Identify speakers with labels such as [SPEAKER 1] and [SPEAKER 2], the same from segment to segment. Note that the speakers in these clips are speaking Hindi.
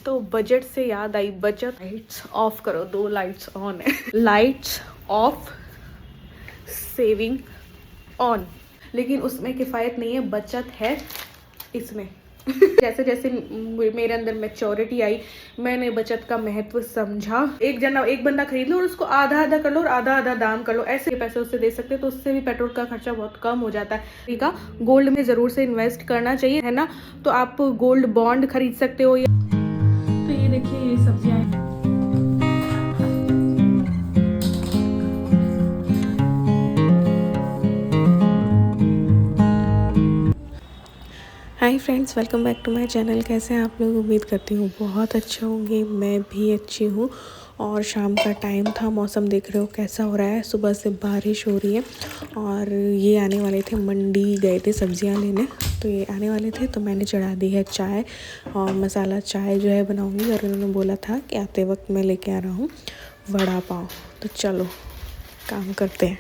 [SPEAKER 1] तो बजट से याद आई बचत। लाइट्स ऑफ करो, 2 लाइट्स ऑन है। लाइट्स ऑफ, सेविंग ऑन, लेकिन उसमें किफ़ायत नहीं है, बचत है इसमें। जैसे जैसे मेरे अंदर मैच्योरिटी आई, मैंने बचत का महत्व समझा। एक बंदा खरीद लो और उसको आधा आधा कर लो और आधा आधा दाम कर लो, ऐसे पैसे उससे दे सकते हो, तो उससे भी पेट्रोल का खर्चा बहुत कम हो जाता है। ठीक है, गोल्ड में ज़रूर से इन्वेस्ट करना चाहिए, है ना। तो आप गोल्ड बॉन्ड खरीद सकते हो। तो ये देखिए, ये सब्जियाँ hi friends, welcome back to my channel. कैसे हैं आप लोग? उम्मीद करती हूँ बहुत अच्छे होंगे। मैं भी अच्छी हूँ। और शाम का टाइम था, मौसम देख रहे हो कैसा हो रहा है। सुबह से बारिश हो रही है और ये आने वाले थे, मंडी गए थे सब्जियाँ लेने, तो ये आने वाले थे, तो मैंने चढ़ा दी है चाय और मसाला चाय जो है बनाऊँगी। और उन्होंने बोला था कि आते वक्त मैं लेके आ रहा हूँ वड़ा पाव, तो चलो काम करते हैं।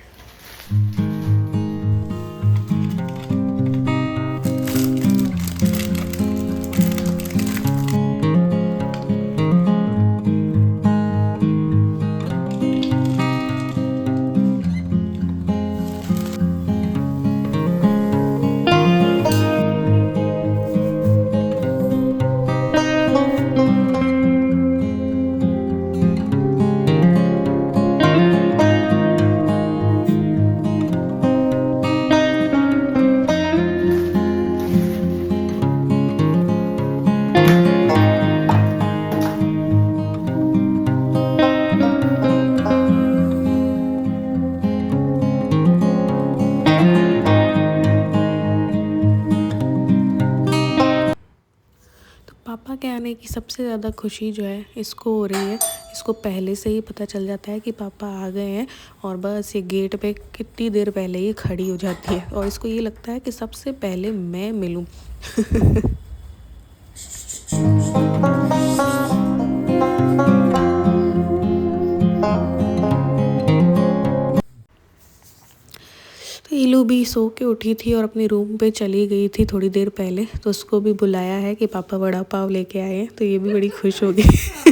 [SPEAKER 1] पापा के आने की सबसे ज़्यादा खुशी जो है इसको हो रही है। इसको पहले से ही पता चल जाता है कि पापा आ गए हैं, और बस ये गेट पे कितनी देर पहले ही खड़ी हो जाती है, और इसको ये लगता है कि सबसे पहले मैं मिलूं। तो इलू भी सो के उठी थी और अपने रूम पे चली गई थी थोड़ी देर पहले, तो उसको भी बुलाया है कि पापा वड़ा पाव लेके आए हैं, तो ये भी बड़ी खुश हो गई।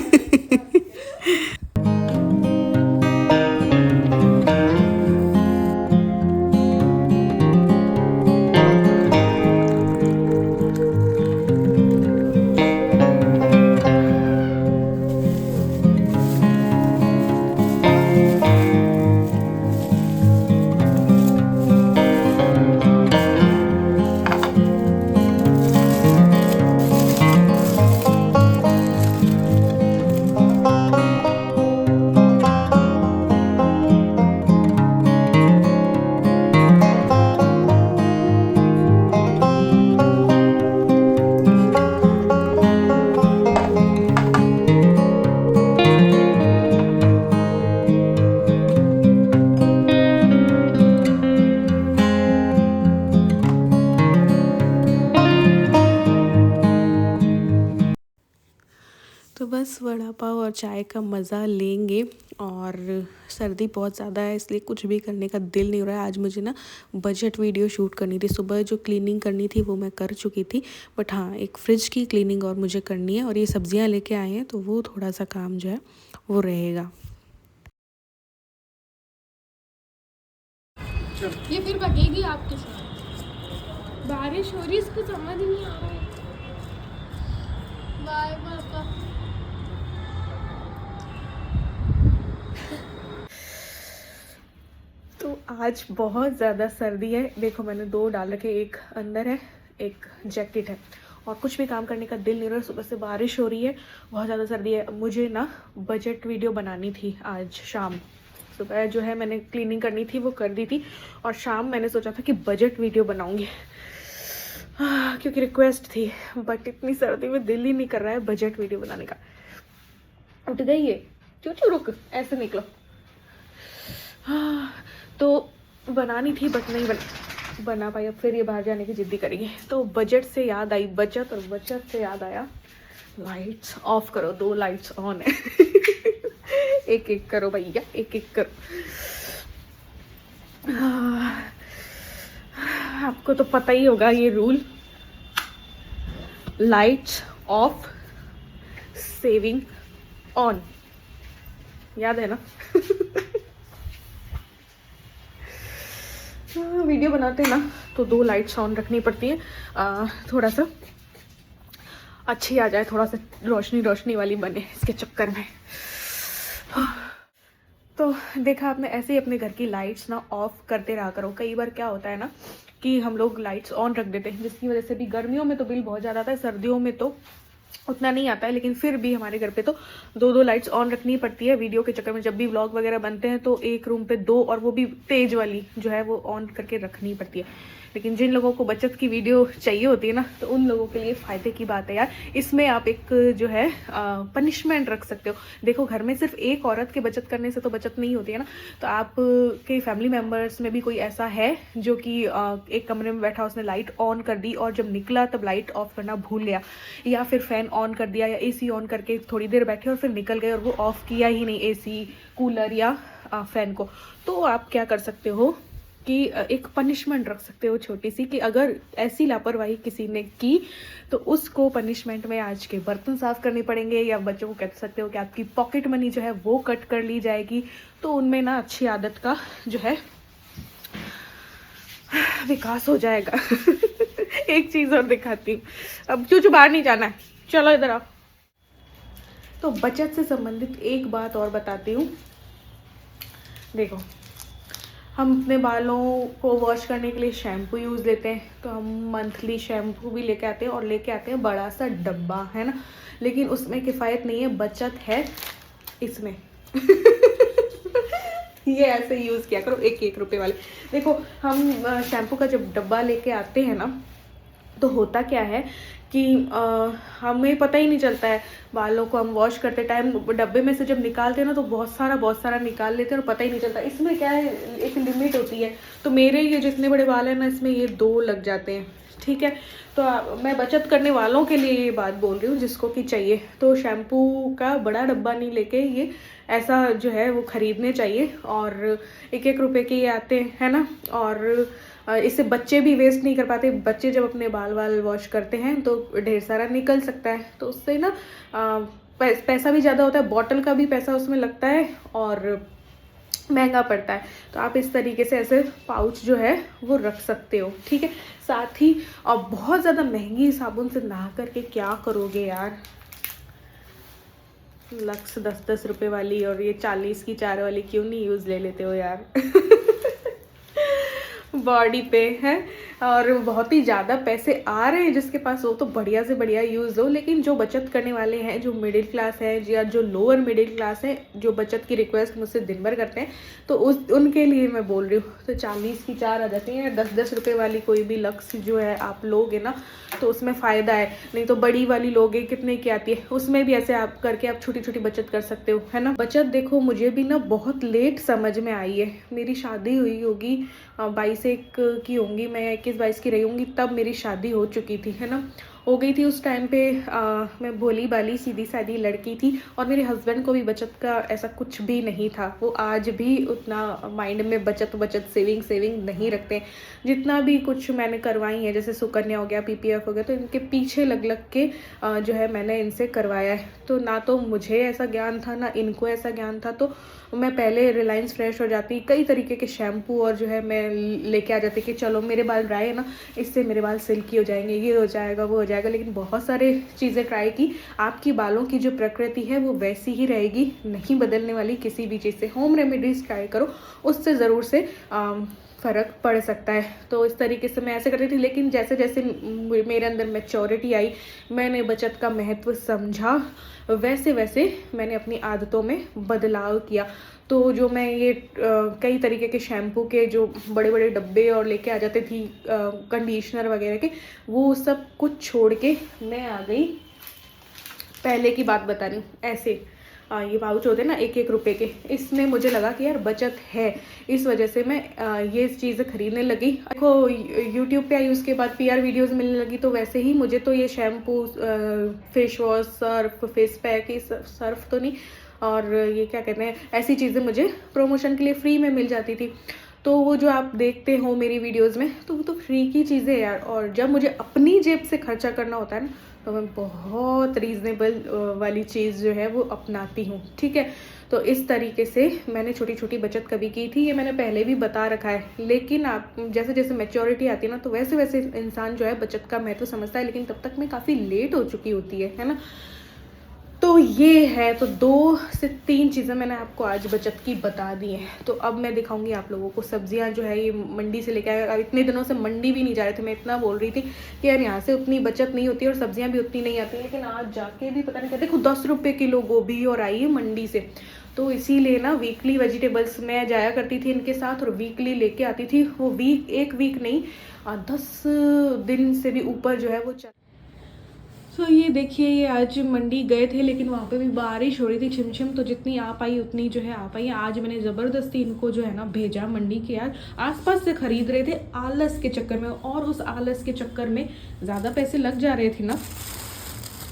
[SPEAKER 1] तो बस वड़ा पाव और चाय का मज़ा लेंगे। और सर्दी बहुत ज़्यादा है, इसलिए कुछ भी करने का दिल नहीं हो रहा है। आज मुझे ना बजट वीडियो शूट करनी थी। सुबह जो क्लीनिंग करनी थी वो मैं कर चुकी थी, बट हाँ, एक फ्रिज की क्लीनिंग और मुझे करनी है, और ये सब्जियां लेके आए हैं, तो वो थोड़ा सा काम जो है वो रहेगा।
[SPEAKER 2] ये फिर बगेगी आपके साथ। बारिश हो रही है, इसको समझ नहीं आ रहा है। बाय पापा।
[SPEAKER 1] तो आज बहुत ज़्यादा सर्दी है। देखो, मैंने 2 डाल रखे, एक अंदर है, एक जैकेट है, और कुछ भी काम करने का दिल नहीं रहा। सुबह से बारिश हो रही है, बहुत ज़्यादा सर्दी है। मुझे ना बजट वीडियो बनानी थी आज शाम। सुबह जो है मैंने क्लीनिंग करनी थी वो कर दी थी, और शाम मैंने सोचा था कि बजट वीडियो बनाऊंगी, क्योंकि रिक्वेस्ट थी। बट इतनी सर्दी में दिल ही नहीं कर रहा है बजट वीडियो बनाने का। उठ गई है चूचू, रुक, ऐसे निकलो। तो बनानी थी, बट नहीं बना पाई। अब फिर ये बाहर जाने की जिद्दी करेगी। तो बजट से याद आई बचत, और बचत से याद आया लाइट्स ऑफ करो, 2 लाइट्स ऑन है। एक एक करो भैया, एक एक करो। आपको तो पता ही होगा ये rule, lights off, saving on, याद है ना? वीडियो बनाते हैं ना तो 2 लाइट्स ऑन रखनी पड़ती है, थोड़ा सा अच्छी आ जाए, थोड़ा सा रोशनी रोशनी वाली बने इसके चक्कर में। तो देखा आपने, ऐसे ही अपने घर की लाइट्स ना ऑफ करते रहा करो। कई बार क्या होता है ना कि हम लोग लाइट्स ऑन रख देते हैं, जिसकी वजह से भी गर्मियों में तो बिल बहुत ज़्यादा आता है, सर्दियों में तो उतना नहीं आता है, लेकिन फिर भी हमारे घर पे तो 2 लाइट्स ऑन रखनी पड़ती है वीडियो के चक्कर में। जब भी व्लॉग वगैरह बनते हैं तो एक रूम पे 2, और वो भी तेज वाली जो है वो ऑन करके रखनी पड़ती है। लेकिन जिन लोगों को बचत की वीडियो चाहिए होती है ना, तो उन लोगों के लिए फ़ायदे की बात है यार। इसमें आप एक जो है पनिशमेंट रख सकते हो। देखो, घर में सिर्फ एक औरत के बचत करने से तो बचत नहीं होती है ना, तो आप के फैमिली मेम्बर्स में भी कोई ऐसा है जो कि एक कमरे में बैठा, उसने लाइट ऑन कर दी और जब निकला तब लाइट ऑफ करना भूल गया, या फिर फ़ैन ऑन कर दिया, या एसी ऑन करके थोड़ी देर बैठे और फिर निकल गए और वो ऑफ़ किया ही नहीं एसी, कूलर या फ़ैन को। तो आप क्या कर सकते हो कि एक पनिशमेंट रख सकते हो छोटी सी, कि अगर ऐसी लापरवाही किसी ने की तो उसको पनिशमेंट में आज के बर्तन साफ़ करने पड़ेंगे, या बच्चों को कह सकते हो कि आपकी पॉकेट मनी जो है वो कट कर ली जाएगी। तो उनमें ना अच्छी आदत का जो है विकास हो जाएगा। एक चीज़ और दिखाती हूँ, अब चूचू बाहर नहीं जाना है, चलो इधर आओ। तो बचत से संबंधित एक बात और बताती हूँ। देखो, हम अपने बालों को वॉश करने के लिए शैम्पू यूज़ लेते हैं, तो हम मंथली शैम्पू भी लेके आते हैं, और लेके आते हैं बड़ा सा डब्बा, है ना। लेकिन उसमें किफ़ायत नहीं है, बचत है इसमें। ये ऐसे यूज़ किया करो 1-1 रुपए वाले। देखो, हम शैम्पू का जब डब्बा लेके आते हैं ना, तो होता क्या है कि हमें पता ही नहीं चलता है। बालों को हम वॉश करते टाइम डब्बे में से जब निकालते हैं ना, तो बहुत सारा निकाल लेते हैं और पता ही नहीं चलता। इसमें क्या है, एक लिमिट होती है। तो मेरे ये जितने बड़े बाल हैं ना, इसमें ये 2 लग जाते हैं, ठीक है। तो मैं बचत करने वालों के लिए ये बात बोल रही हूँ, जिसको कि चाहिए तो शैम्पू का बड़ा डब्बा नहीं लेके ये ऐसा जो है वो ख़रीदने चाहिए, और 1-1 रुपए के ये आते हैं, है ना। और इससे बच्चे भी वेस्ट नहीं कर पाते। बच्चे जब अपने बाल वॉश करते हैं तो ढेर सारा निकल सकता है, तो उससे ना पैसा भी ज़्यादा होता है, बॉटल का भी पैसा उसमें लगता है और महंगा पड़ता है। तो आप इस तरीके से ऐसे पाउच जो है वो रख सकते हो, ठीक है। साथ ही और बहुत ज़्यादा महंगी साबुन से नहा करके क्या करोगे यार, लक्स 10-10 रुपए वाली और ये 40 की 4 वाली क्यों नहीं यूज़ ले लेते हो यार। बॉडी पे है, और बहुत ही ज़्यादा पैसे आ रहे हैं जिसके पास हो तो बढ़िया से बढ़िया यूज़ हो। लेकिन जो बचत करने वाले हैं, जो मिडिल क्लास है या जो लोअर मिडिल क्लास है, जो बचत की रिक्वेस्ट मुझसे दिन भर करते हैं, तो उनके लिए मैं बोल रही हूँ। तो 40 की 4 आ जाती हैं, 10-10 रुपये वाली कोई भी लक्स जो है आप लोगे ना, तो उसमें फ़ायदा है। नहीं तो बड़ी वाली लोगे, कितने की आती है, उसमें भी ऐसे आप करके आप छोटी छोटी बचत कर सकते हो, है ना। बचत देखो, मुझे भी ना बहुत लेट समझ में आई है। मेरी शादी हुई होगी 22-1 की होंगी, मैं 21-22 की रही होंगी, तब मेरी शादी हो चुकी थी, है ना, हो गई थी। उस टाइम पे मैं भोली भाली सीधी सादी लड़की थी, और मेरे हस्बैंड को भी बचत का ऐसा कुछ भी नहीं था। वो आज भी उतना माइंड में बचत सेविंग नहीं रखते। जितना भी कुछ मैंने करवाई है, जैसे सुकन्या हो गया, PPF हो गया, तो इनके पीछे लग के जो है मैंने इनसे करवाया है। तो ना तो मुझे ऐसा ज्ञान था, ना इनको ऐसा ज्ञान था। तो मैं पहले रिलायंस फ्रेश हो जाती, कई तरीके के शैम्पू और जो है मैं लेके आ जाती कि चलो मेरे बाल ड्राई है ना, इससे मेरे बाल सिल्की हो जाएंगे, ये हो जाएगा, वो हो जाएगा। लेकिन बहुत सारे चीज़ें ट्राई की, आपकी बालों की जो प्रकृति है वो वैसी ही रहेगी, नहीं बदलने वाली किसी भी चीज़ से। होम रेमेडीज़ ट्राई करो, उससे ज़रूर से फ़र्क पड़ सकता है। तो इस तरीके से मैं ऐसे करती थी। लेकिन जैसे जैसे मेरे अंदर मैच्योरिटी आई, मैंने बचत का महत्व समझा, वैसे वैसे मैंने अपनी आदतों में बदलाव किया। तो जो मैं ये कई तरीके के शैम्पू के जो बड़े बड़े डब्बे और लेके आ जाती थी, कंडीशनर वगैरह के, वो सब कुछ छोड़ के मैं आ गई, पहले की बात बता रही हूँ, ऐसे ये पाउच होते हैं ना 1-1 रुपए के, इसमें मुझे लगा कि यार बचत है, इस वजह से मैं ये चीज़ें खरीदने लगी। देखो, यूट्यूब पे आई, उसके बाद PR वीडियोस मिलने लगी, तो वैसे ही मुझे तो ये shampoo, face wash, Surf, face pack, ये सर्फ तो नहीं, और ये क्या कहते हैं, ऐसी चीज़ें मुझे प्रमोशन के लिए फ्री में मिल जाती थी। तो वो जो आप देखते हो मेरी वीडियोस में, तो वो तो फ्री की चीज़ें यार। और जब मुझे अपनी जेब से खर्चा करना होता है ना, तो मैं बहुत रीज़नेबल वाली चीज़ जो है वो अपनाती हूँ, ठीक है। तो इस तरीके से मैंने छोटी छोटी बचत कभी की थी, ये मैंने पहले भी बता रखा है। लेकिन आप जैसे जैसे मैच्योरिटी आती है ना, तो वैसे वैसे इंसान जो है बचत का महत्व समझता है, लेकिन तब तक मैं काफ़ी लेट हो चुकी होती है ना। तो ये है, तो 2 से 3 चीज़ें मैंने आपको आज बचत की बता दी हैं। तो अब मैं दिखाऊंगी आप लोगों को सब्जियां जो है ये मंडी से लेके आए। अब इतने दिनों से मंडी भी नहीं जा रहे थे, मैं इतना बोल रही थी कि यार यहाँ से उतनी बचत नहीं होती और सब्जियां भी उतनी नहीं आती, लेकिन आज जाके भी पता नहीं क्या, देखो 10 रुपये किलो गोभी और आई है मंडी से। तो इसीलिए ना वीकली वेजिटेबल्स मैं जाया करती थी इनके साथ और वीकली लेके आती थी। वो एक वीक नहीं, 10 दिन से भी ऊपर जो है वो चल। तो ये देखिए, ये आज मंडी गए थे, लेकिन वहाँ पे भी बारिश हो रही थी छिमछिम, तो जितनी आ पाई उतनी जो है आ पाई। आज मैंने ज़बरदस्ती इनको जो है ना भेजा मंडी के। यार आसपास से ख़रीद रहे थे आलस के चक्कर में, और उस आलस के चक्कर में ज़्यादा पैसे लग जा रहे थे ना।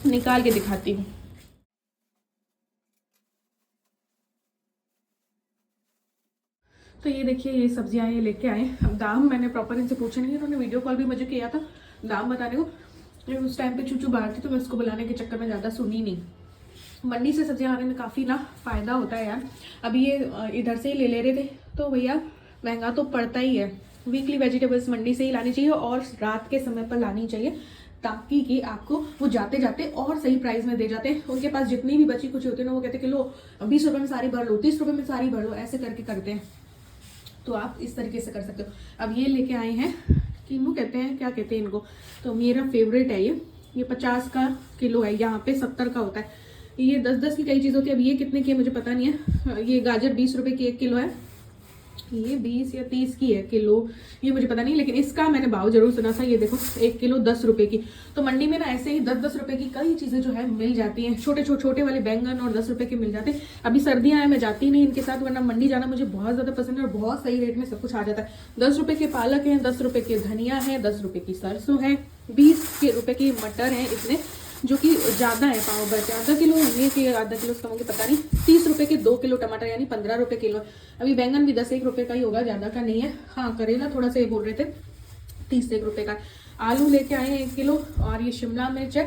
[SPEAKER 1] निकाल के दिखाती हूँ। तो ये देखिए, ये सब्जियाँ ये लेके आए। अब दाम मैंने प्रॉपर इनसे पूछे नहीं, उन्होंने वीडियो कॉल भी मुझे किया था दाम बताने को, लेकिन उस टाइम पे चूचू बाहर थी तो मैं उसको बुलाने के चक्कर में ज़्यादा सुनी नहीं। मंडी से सब्जियां आने में काफ़ी ना फ़ायदा होता है यार। अभी ये इधर से ही ले रहे थे, तो भैया महंगा तो पड़ता ही है। वीकली वेजिटेबल्स मंडी से ही लानी चाहिए और रात के समय पर लानी चाहिए, ताकि कि आपको वो जाते जाते और सही प्राइस में दे जाते हैं। उनके पास जितनी भी बची कुछ होती है ना, वो कहते हैं कि लो 20 रुपये में सारी भर लो, 30 रुपये में सारी भर लो, ऐसे करके करते हैं। तो आप इस तरीके से कर सकते हो। अब ये लेके आए हैं, कीनू कहते हैं, क्या कहते हैं इनको, तो मेरा फेवरेट है ये 50 का किलो है, यहाँ पे 70 का होता है। ये 10-10 की कई चीज़ होती है। अब ये कितने की है मुझे पता नहीं है। ये गाजर 20 रुपये की 1 किलो है, ये 20 या 30 की है किलो, ये मुझे पता नहीं, लेकिन इसका मैंने भाव जरूर सुना था। ये देखो 1 किलो 10 रुपये की। तो मंडी में ना ऐसे ही 10-10 रुपये की कई चीज़ें जो है मिल जाती हैं। छोटे वाले बैंगन और 10 रुपये के मिल जाते हैं। अभी सर्दियाँ हैं, मैं जाती नहीं इनके साथ, वरना मंडी जाना मुझे बहुत ज़्यादा पसंद है और बहुत सही रेट में सब कुछ आ जाता है। 10 रुपये के पालक हैं, 10 रुपये के धनिया है, 10 रुपये की सरसों है, 20 रुपये की मटर है, इतने जो कि ज़्यादा है, पाव भर के आधा किलो होंगे कि आधा किलो उसका मुझे पता नहीं। 30 रुपये के 2 किलो टमाटर, यानी 15 रुपये किलो। अभी बैंगन भी 10-1 रुपये का ही होगा, ज़्यादा का नहीं है। हाँ, करेला थोड़ा सा ये बोल रहे थे 30-1 रुपये का। आलू लेके आए हैं 1 किलो, और ये शिमला मिर्च है,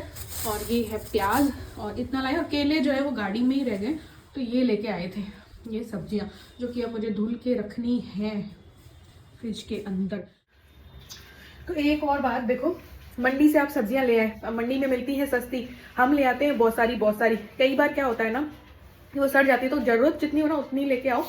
[SPEAKER 1] और ये है प्याज, और इतना लाए। और केले जो है वो गाड़ी में ही रह गए, तो ये लेके आए थे ये सब्जियाँ, जो कि अब मुझे धुल के रखनी है फ्रिज के अंदर। तो एक और बात देखो, मंडी से आप सब्जियां ले आए, अब मंडी में मिलती है सस्ती, हम ले आते हैं बहुत सारी। कई बार क्या होता है ना कि वो सड़ जाती है, तो ज़रूरत जितनी हो ना उतनी लेके आओ।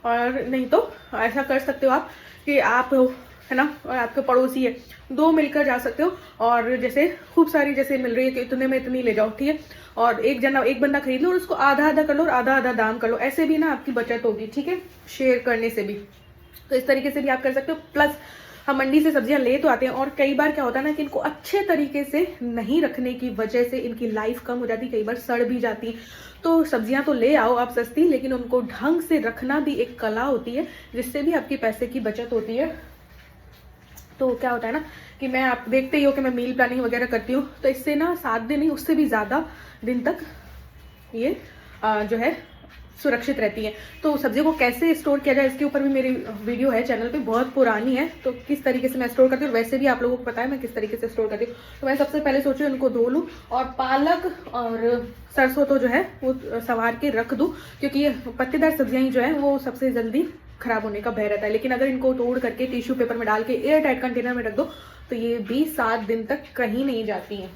[SPEAKER 1] और नहीं तो ऐसा कर सकते हो आप कि आप हो, है ना, और आपके पड़ोसी है, 2 मिलकर जा सकते हो। और जैसे खूब सारी जैसे मिल रही है कि इतने में इतनी ले जाओ, ठीक है। और एक बंदा खरीद लो और उसको आधा कर लो और आधा दाम कर लो, ऐसे भी ना आपकी बचत होगी, ठीक है, शेयर करने से भी। तो इस तरीके से भी आप कर सकते हो। प्लस हम मंडी से सब्जियां ले तो आते हैं, और कई बार क्या होता है ना कि इनको अच्छे तरीके से नहीं रखने की वजह से इनकी लाइफ कम हो जाती है, कई बार सड़ भी जाती है। तो सब्जियां तो ले आओ आप सस्ती, लेकिन उनको ढंग से रखना भी एक कला होती है, जिससे भी आपकी पैसे की बचत होती है। तो क्या होता है ना कि मैं, आप देखते ही हो कि मैं मील प्लानिंग वगैरह करती हूँ, तो इससे ना 7 दिन नहीं, उससे भी ज़्यादा दिन तक ये जो है सुरक्षित रहती है। तो सब्जियों को कैसे स्टोर किया जाए, इसके ऊपर भी मेरी वीडियो है चैनल पे, बहुत पुरानी है। तो किस तरीके से मैं स्टोर करती हूँ, वैसे भी आप लोगों को पता है मैं किस तरीके से स्टोर करती हूँ। तो मैं सबसे पहले सोची उनको धो लूँ, और पालक और सरसों तो जो है वो संवार के रख दूँ, क्योंकि ये पत्तेदार सब्जियाँ ही जो है वो सबसे जल्दी खराब होने का भय रहता है। लेकिन अगर इनको तोड़ करके टिश्यू पेपर में डाल के एयर टाइट कंटेनर में रख दो, तो ये भी 7 दिन तक कहीं नहीं जाती हैं।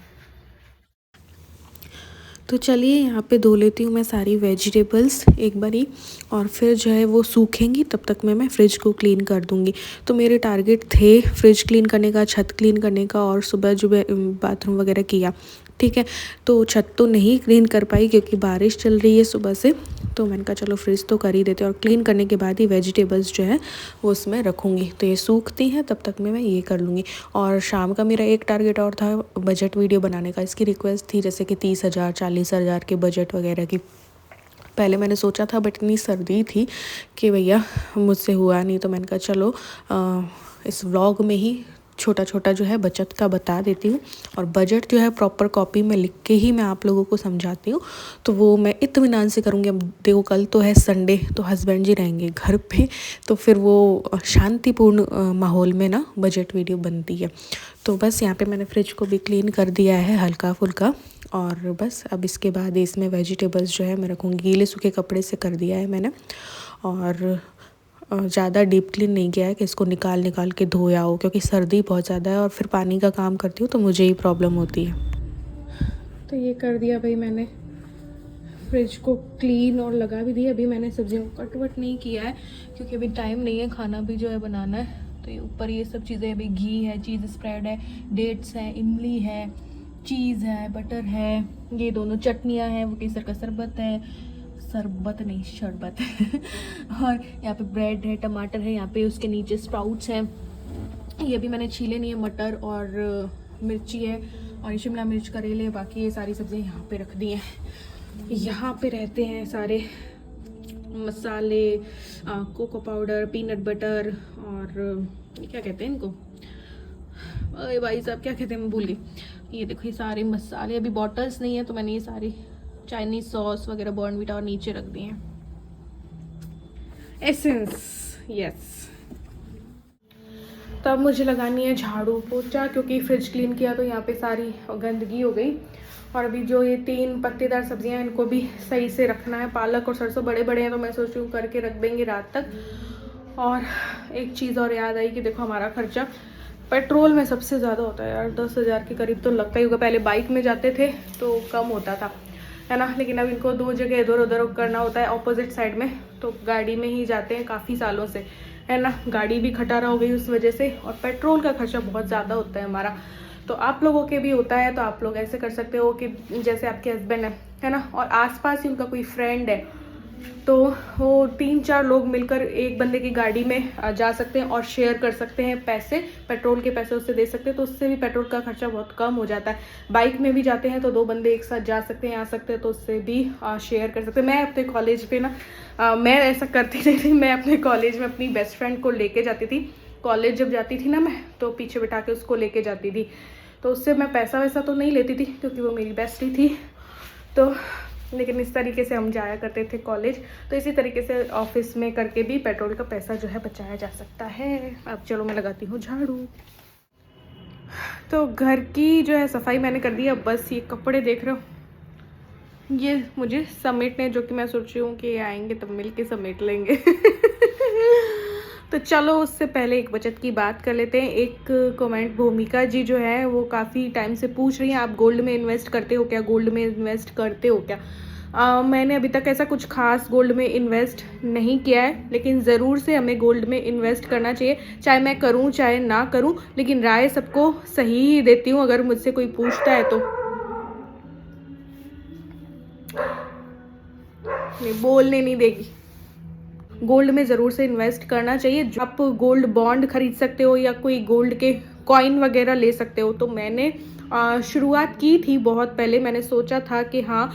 [SPEAKER 3] तो चलिए यहाँ पे धो लेती हूँ मैं सारी वेजिटेबल्स एक बारी, और फिर जो है वो सूखेंगी, तब तक मैं फ्रिज को क्लीन कर दूँगी। तो मेरे टारगेट थे फ्रिज क्लीन करने का, छत क्लीन करने का, और सुबह जो बाथरूम वगैरह किया, ठीक है। तो छत तो नहीं क्लीन कर पाई क्योंकि बारिश चल रही है सुबह से, तो मैंने कहा चलो फ्रिज तो कर ही देते, और क्लीन करने के बाद ही वेजिटेबल्स जो है वो उसमें रखूँगी। तो ये सूखती हैं, तब तक मैं ये कर लूँगी। और शाम का मेरा एक टारगेट और था बजट वीडियो बनाने का। इसकी रिक्वेस्ट थी जैसे कि 30,000 40,000 के बजट वगैरह की। पहले मैंने सोचा था, बट इतनी सर्दी थी कि भैया मुझसे हुआ नहीं, तो मैंने कहा चलो इस व्लॉग में ही छोटा छोटा जो है बचत का बता देती हूँ, और बजट जो है प्रॉपर कॉपी में लिख के ही मैं आप लोगों को समझाती हूँ। तो वो मैं इत्मीनान से करूँगी। अब देखो कल तो है संडे, तो हस्बैंड जी रहेंगे घर पे, तो फिर वो शांतिपूर्ण माहौल में ना बजट वीडियो बनती है। तो बस यहाँ पे मैंने फ्रिज को भी क्लीन कर दिया है हल्का फुल्का, और बस अब इसके बाद इसमें वेजिटेबल्स जो है मैं रखूँगी। गीले सूखे कपड़े से कर दिया है मैंने, और ज़्यादा डीप क्लीन नहीं किया है कि इसको निकाल के धोया हो, क्योंकि सर्दी बहुत ज़्यादा है और फिर पानी का काम करती हूँ तो मुझे ही प्रॉब्लम होती है।
[SPEAKER 1] तो ये कर दिया भाई मैंने, फ्रिज को क्लीन और लगा भी दिया। अभी मैंने सब्जियों को कट वट नहीं किया है क्योंकि अभी टाइम नहीं है, खाना भी जो है बनाना है। तो ये ऊपर ये सब चीज़ें, अभी घी है, चीज़ स्प्रेड है, डेट्स है, इमली है, चीज़ है, बटर है, ये दोनों चटनियाँ हैं, वो केसर का शरबत है, शरबत नहीं शरबत और यहाँ पे ब्रेड है, टमाटर है, यहाँ पे उसके नीचे स्प्राउट्स हैं। ये भी मैंने छीले नहीं है, मटर और मिर्ची है, और ये शिमला मिर्च, करेले, बाकी ये सारी सब्जियाँ यहाँ पे रख दी हैं। यहाँ पे रहते हैं सारे मसाले, कोको पाउडर, पीनट बटर, और ये क्या कहते हैं इनको, अरे भाई साहब क्या कहते हैं, मैं भूल गई। ये देखो ये सारे मसाले, अभी बॉटल्स नहीं है तो मैंने ये सारी चाइनीज सॉस वगैरह बॉर्नवीटा और नीचे रख दिए हैं। Essence, yes. तब मुझे लगानी है झाड़ू पोछा, क्योंकि फ्रिज क्लीन किया तो यहाँ पे सारी गंदगी हो गई। और अभी जो ये 3 पत्तेदार सब्जियां हैं इनको भी सही से रखना है। पालक और सरसों बड़े बड़े हैं तो मैं सोच रही हूँ करके रख देंगे रात तक। और एक चीज़ और याद आई कि देखो हमारा खर्चा पेट्रोल में सबसे ज़्यादा होता है यार, 10,000 के करीब तो लगता ही होगा। पहले बाइक में जाते थे तो कम होता था, है ना, लेकिन अब इनको 2 जगह इधर उधर करना होता है ऑपोजिट साइड में, तो गाड़ी में ही जाते हैं काफ़ी सालों से, है ना। गाड़ी भी खटारा हो गई उस वजह से, और पेट्रोल का खर्चा बहुत ज़्यादा होता है हमारा। तो आप लोगों के भी होता है, तो आप लोग ऐसे कर सकते हो कि जैसे आपके हस्बैंड है ना, और आसपास ही उनका कोई फ्रेंड है, तो वो 3-4 लोग मिलकर एक बंदे की गाड़ी में जा सकते हैं और शेयर कर सकते हैं पैसे, पेट्रोल के पैसे उससे दे सकते हैं, तो उससे भी पेट्रोल का खर्चा बहुत कम हो जाता है। बाइक में भी जाते हैं तो 2 बंदे एक साथ जा सकते हैं, आ सकते हैं, तो उससे भी शेयर कर सकते हैं। मैं अपने कॉलेज पे ना मैं ऐसा करती नहीं थी, मैं अपने कॉलेज में अपनी बेस्ट फ्रेंड को लेके जाती थी। कॉलेज जब जाती थी ना मैं, तो पीछे बिठा के उसको लेके जाती थी, तो उससे मैं पैसा वैसा तो नहीं लेती थी क्योंकि वो मेरी बेस्ट ही थी। तो लेकिन इस तरीके से हम जाया करते थे कॉलेज। तो इसी तरीके से ऑफिस में करके भी पेट्रोल का पैसा जो है बचाया जा सकता है। अब चलो मैं लगाती हूँ झाड़ू। तो घर की जो है सफाई मैंने कर दी। अब बस ये कपड़े देख रहे हो, ये मुझे समेटने, जो कि मैं सोच रही हूँ कि आएंगे तब मिल के समेट लेंगे तो चलो उससे पहले एक बचत की बात कर लेते हैं। एक कमेंट भूमिका जी जो है वो काफ़ी टाइम से पूछ रही हैं, आप गोल्ड में इन्वेस्ट करते हो क्या, गोल्ड में इन्वेस्ट करते हो क्या। मैंने अभी तक ऐसा कुछ खास गोल्ड में इन्वेस्ट नहीं किया है, लेकिन ज़रूर से हमें गोल्ड में इन्वेस्ट करना चाहिए, चाहे मैं करूं चाहे ना करूं, लेकिन राय सबको सही ही देती हूं। अगर मुझसे कोई पूछता है तो नहीं, बोलने नहीं देगी। गोल्ड में ज़रूर से इन्वेस्ट करना चाहिए। आप गोल्ड बॉन्ड खरीद सकते हो या कोई गोल्ड के कॉइन वगैरह ले सकते हो। तो मैंने शुरुआत की थी बहुत पहले, मैंने सोचा था कि हाँ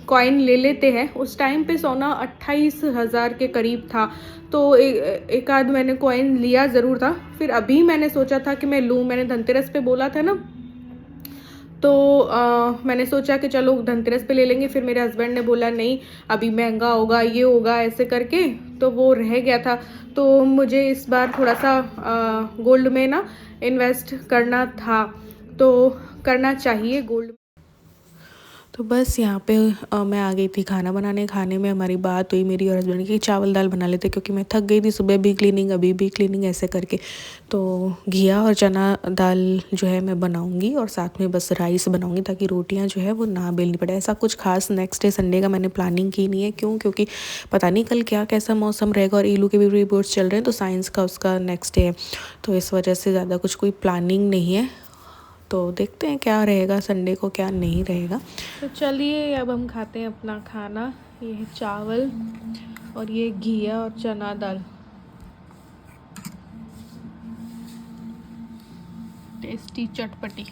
[SPEAKER 1] कॉइन ले लेते हैं। उस टाइम पे सोना 28,000 के करीब था, तो एक आध मैंने कॉइन लिया ज़रूर था। फिर अभी मैंने सोचा था कि मैं लूँ, मैंने धनतेरस पे बोला था ना, तो मैंने सोचा कि चलो धनतेरस पे ले लेंगे। फिर मेरे हस्बैंड ने बोला नहीं अभी महंगा होगा, ये होगा, ऐसे करके तो वो रह गया था। तो मुझे इस बार थोड़ा सा गोल्ड में ना इन्वेस्ट करना था, तो करना चाहिए गोल्ड।
[SPEAKER 3] तो बस यहाँ पे मैं आ गई थी खाना बनाने। खाने में हमारी बात हुई मेरी और हस्बैंड की, चावल दाल बना लेते क्योंकि मैं थक गई थी, सुबह भी क्लीनिंग अभी भी क्लीनिंग ऐसे करके। तो घिया और चना दाल जो है मैं बनाऊंगी, और साथ में बस राइस बनाऊंगी ताकि रोटियां जो है वो ना बेलनी पड़े। ऐसा कुछ खास नेक्स्ट डे संडे का मैंने प्लानिंग की नहीं है, क्यों, क्योंकि पता नहीं कल क्या कैसा मौसम रहेगा, और ईलू के भी रिपोर्ट्स चल रहे हैं, तो साइंस का उसका नेक्स्ट डे है, तो इस वजह से ज़्यादा कुछ कोई प्लानिंग नहीं है। तो देखते हैं क्या रहेगा संडे को, क्या नहीं रहेगा।
[SPEAKER 1] तो चलिए अब हम खाते हैं अपना खाना। ये है चावल और ये घिया और चना दाल, टेस्टी चटपटी।